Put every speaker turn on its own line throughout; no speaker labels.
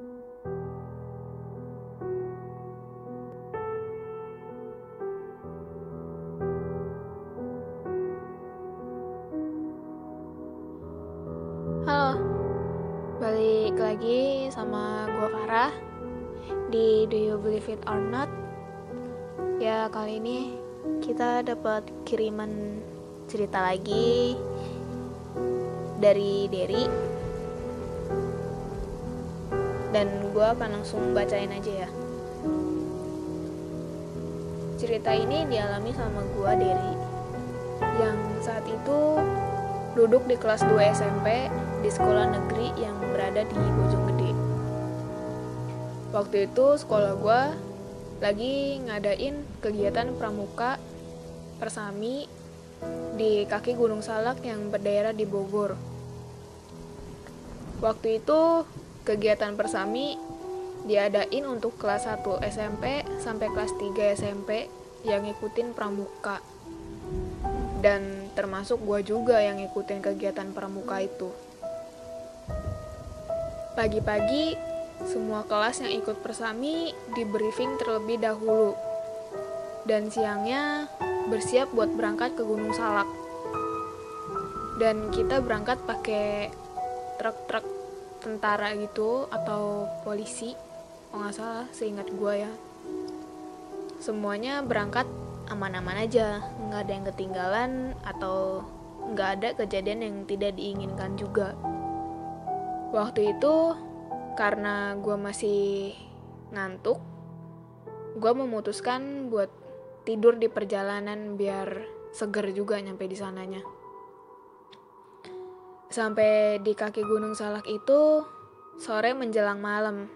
Halo, balik lagi sama gua Farah di Do You Believe It or Not. Ya, kali ini kita dapat kiriman cerita lagi dari Derry. Dan gua akan langsung bacain aja ya. Cerita ini dialami sama gua Derry, yang saat itu duduk di kelas 2 SMP di sekolah negeri yang berada di Bojonggede. Waktu itu sekolah gue lagi ngadain kegiatan pramuka persami di kaki Gunung Salak yang berdaerah di Bogor. Waktu itu kegiatan persami diadain untuk kelas 1 SMP sampai kelas 3 SMP yang ngikutin pramuka. Dan termasuk gue juga yang ngikutin kegiatan pramuka itu. Pagi-pagi, semua kelas yang ikut persami di briefing terlebih dahulu. Dan siangnya bersiap buat berangkat ke Gunung Salak. Dan kita berangkat pakai truk-truk tentara gitu atau polisi, kalau nggak salah seingat gue ya. Semuanya berangkat aman-aman aja, nggak ada yang ketinggalan atau nggak ada kejadian yang tidak diinginkan juga. Waktu itu karena gue masih ngantuk, gue memutuskan buat tidur di perjalanan biar seger juga nyampe di sananya. Sampai di kaki Gunung Salak itu sore menjelang malam,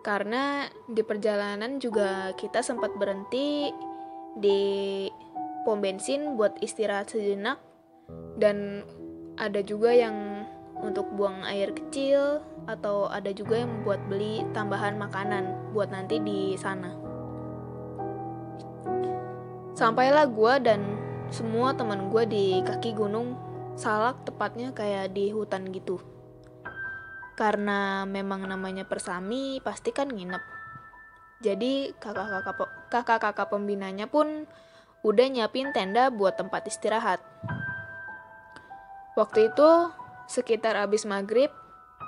karena di perjalanan juga kita sempat berhenti di pom bensin buat istirahat sejenak, dan ada juga yang untuk buang air kecil atau ada juga yang buat beli tambahan makanan buat nanti di sana. Sampailah gue dan semua teman gue di kaki Gunung Salak, tepatnya kayak di hutan gitu. Karena memang namanya persami pasti kan nginep. Jadi kakak-kakak pembinanya pun udah nyiapin tenda buat tempat istirahat. Waktu itu sekitar abis maghrib,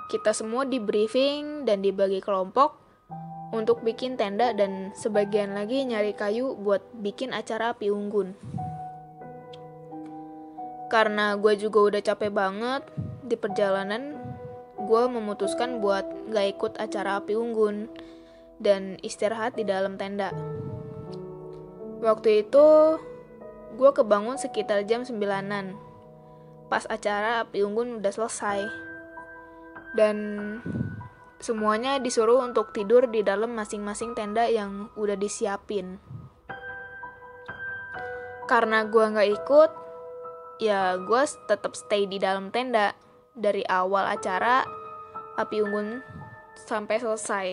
kita semua di briefing dan dibagi kelompok untuk bikin tenda dan sebagian lagi nyari kayu buat bikin acara api unggun. Karena gue juga udah capek banget di perjalanan, gue memutuskan buat gak ikut acara api unggun dan istirahat di dalam tenda. Waktu itu gue kebangun sekitar jam 9-an pas acara api unggun udah selesai, dan semuanya disuruh untuk tidur di dalam masing-masing tenda yang udah disiapin. Karena gue gak ikut, ya gue tetap stay di dalam tenda dari awal acara api unggun sampai selesai.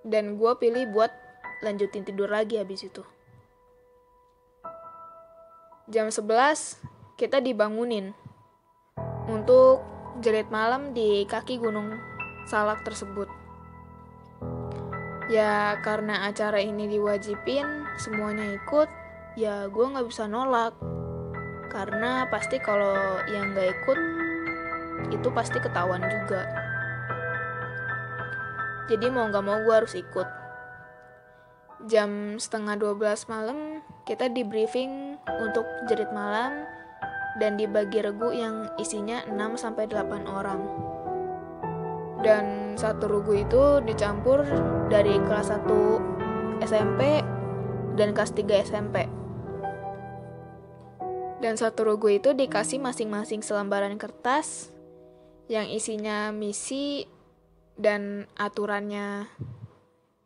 Dan gue pilih buat lanjutin tidur lagi habis itu. Jam 11 kita dibangunin untuk jerit malam di kaki Gunung Salak tersebut. Ya karena acara ini diwajibin semuanya ikut, ya gue gak bisa nolak. Karena pasti kalau yang gak ikut itu pasti ketahuan juga. Jadi mau gak mau gue harus ikut. Jam 11:30 malam kita di briefing untuk jerit malam dan dibagi regu yang isinya 6-8 orang. Dan satu regu itu dicampur dari kelas 1 SMP dan kelas 3 SMP. Dan satu regu itu dikasih masing-masing selembaran kertas yang isinya misi dan aturannya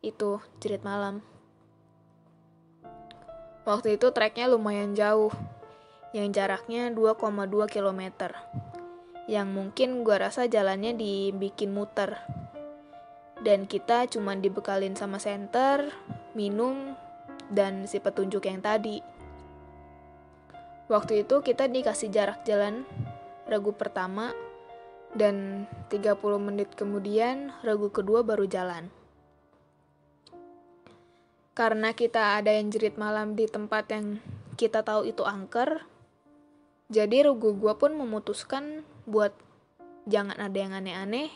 itu jerit malam. Waktu itu treknya lumayan jauh, yang jaraknya 2,2 km, yang mungkin gue rasa jalannya dibikin muter. Dan kita cuma dibekalin sama senter, minum, dan si petunjuk yang tadi. Waktu itu kita dikasih jarak jalan regu pertama Dan 30 menit kemudian, regu kedua baru jalan. Karena kita ada yang jerit malam di tempat yang kita tahu itu angker, jadi regu gue pun memutuskan buat jangan ada yang aneh-aneh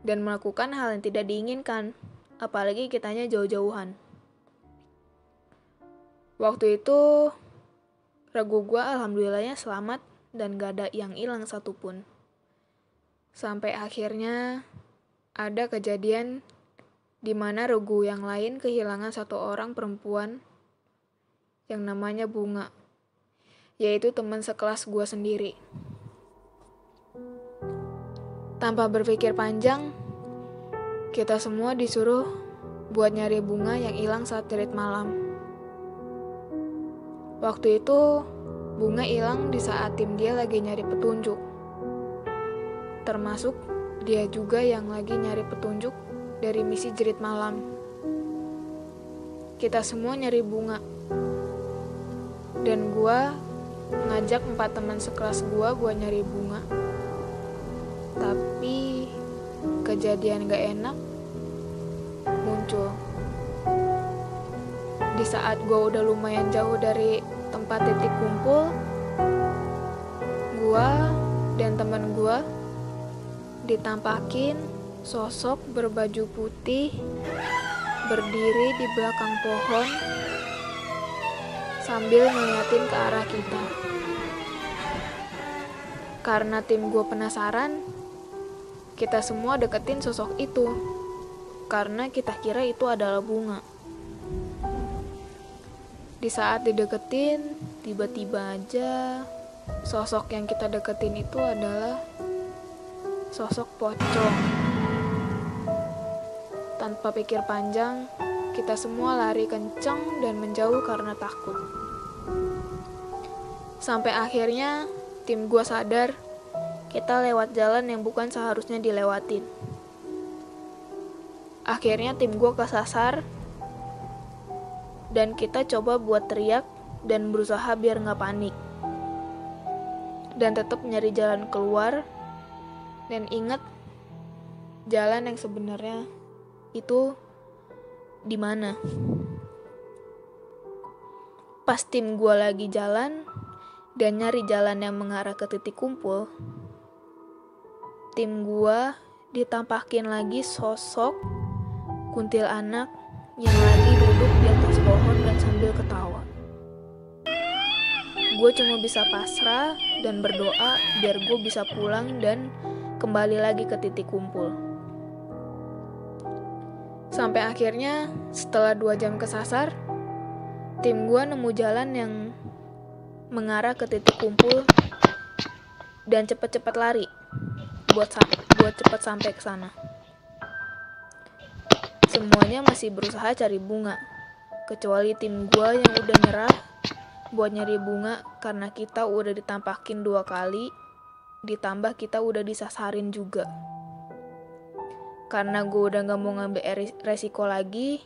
dan melakukan hal yang tidak diinginkan, apalagi kitanya jauh-jauhan. Waktu itu, regu gue alhamdulillahnya selamat dan gak ada yang hilang satupun. Sampai akhirnya ada kejadian di mana regu yang lain kehilangan satu orang perempuan yang namanya Bunga, yaitu teman sekelas gue sendiri. Tanpa berpikir panjang, kita semua disuruh buat nyari Bunga yang hilang saat jerit malam. Waktu itu, Bunga hilang di saat tim dia lagi nyari petunjuk. Termasuk dia juga yang lagi nyari petunjuk dari misi jerit malam. Kita semua nyari Bunga. Dan gua ngajak 4 teman sekelas gua buat nyari Bunga. Tapi kejadian gak enak muncul. Di saat gua udah lumayan jauh dari tempat titik kumpul, gua dan teman gua ditampakin sosok berbaju putih berdiri di belakang pohon sambil ngeliatin ke arah kita. Karena tim gue penasaran, kita semua deketin sosok itu karena kita kira itu adalah Bunga. Di saat dideketin, tiba-tiba aja sosok yang kita deketin itu adalah sosok pocong. Tanpa pikir panjang, kita semua lari kencang dan menjauh karena takut. Sampai akhirnya tim gue sadar kita lewat jalan yang bukan seharusnya dilewatin. Akhirnya tim gue kesasar dan kita coba buat teriak dan berusaha biar gak panik. Dan tetap nyari jalan keluar dan ingat jalan yang sebenarnya itu di mana. Pas tim gue lagi jalan dan nyari jalan yang mengarah ke titik kumpul, tim gue ditampakin lagi sosok kuntilanak yang lagi duduk di atas pohon dan sambil ketawa. Gue cuma bisa pasrah dan berdoa biar gue bisa pulang dan kembali lagi ke titik kumpul. Sampai akhirnya setelah 2 jam kesasar, tim gue nemu jalan yang mengarah ke titik kumpul dan cepet-cepet lari buat cepet sampai ke sana. Semuanya masih berusaha cari Bunga, kecuali tim gue yang udah nyerah buat nyari Bunga karena kita udah ditampakin 2 kali, ditambah kita udah disasarin juga. Karena gue udah gak mau ngambil resiko lagi,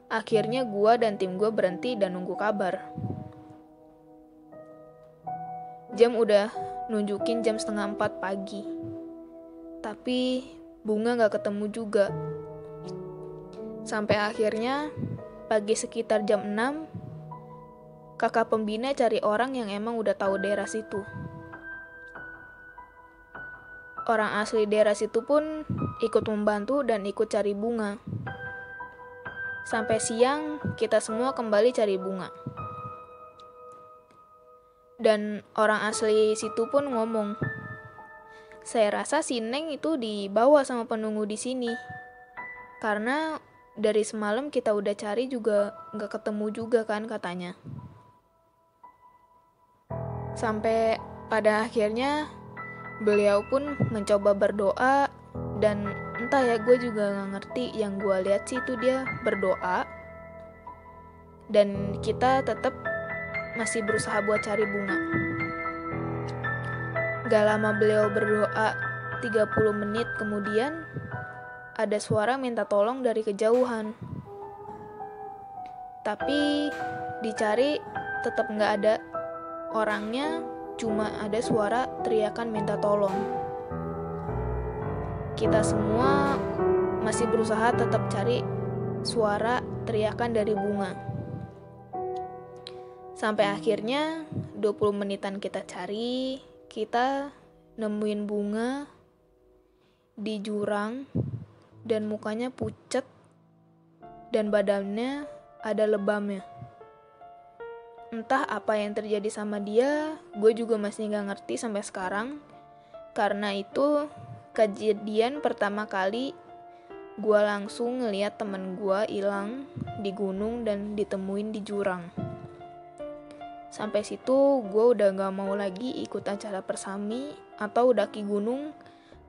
akhirnya gue dan tim gue berhenti dan nunggu kabar. Jam udah nunjukin jam 3:30 pagi. Tapi Bunga gak ketemu juga. Sampai akhirnya pagi sekitar jam 6, kakak pembina cari orang yang emang udah tahu daerah situ. Orang asli daerah situ pun ikut membantu dan ikut cari Bunga. Sampai siang, kita semua kembali cari Bunga. Dan orang asli situ pun ngomong, saya rasa si Neng itu dibawa sama penunggu di sini. Karena dari semalam kita udah cari juga gak ketemu juga kan katanya. Sampai pada akhirnya beliau pun mencoba berdoa dan entah ya, gue juga gak ngerti. Yang gue lihat sih itu dia berdoa dan kita tetap masih berusaha buat cari Bunga. Gak lama beliau berdoa, 30 menit kemudian ada suara minta tolong dari kejauhan. Tapi dicari tetap gak ada orangnya, cuma ada suara teriakan minta tolong. kita semua masih berusaha tetap cari suara teriakan dari bunga. Sampai akhirnya 20 menitan kita cari, kita nemuin bunga di jurang dan mukanya pucat dan badannya ada lebamnya. Entah apa yang terjadi sama dia, gue juga masih gak ngerti sampai sekarang. Karena itu kejadian pertama kali gue langsung ngeliat temen gue hilang di gunung dan ditemuin di jurang. Sampai situ gue udah gak mau lagi ikut acara persami atau daki gunung,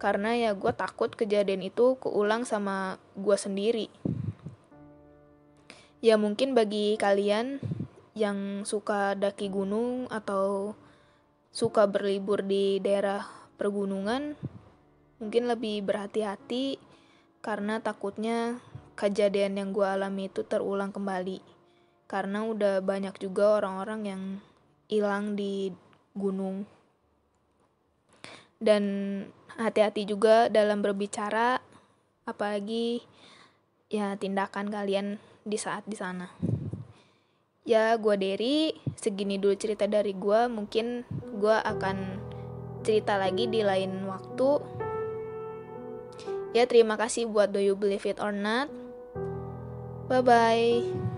karena ya gue takut kejadian itu keulang sama gue sendiri. Ya mungkin bagi kalian yang suka daki gunung atau suka berlibur di daerah pergunungan, mungkin lebih berhati-hati karena takutnya kejadian yang gue alami itu terulang kembali. Karena udah banyak juga orang-orang yang hilang di gunung. Dan hati-hati juga dalam berbicara, apalagi ya tindakan kalian di saat di sana. Ya, gue Dery, segini dulu cerita dari gue. Mungkin gue akan cerita lagi di lain waktu. Ya, terima kasih buat Do You Believe It or Not. Bye-bye.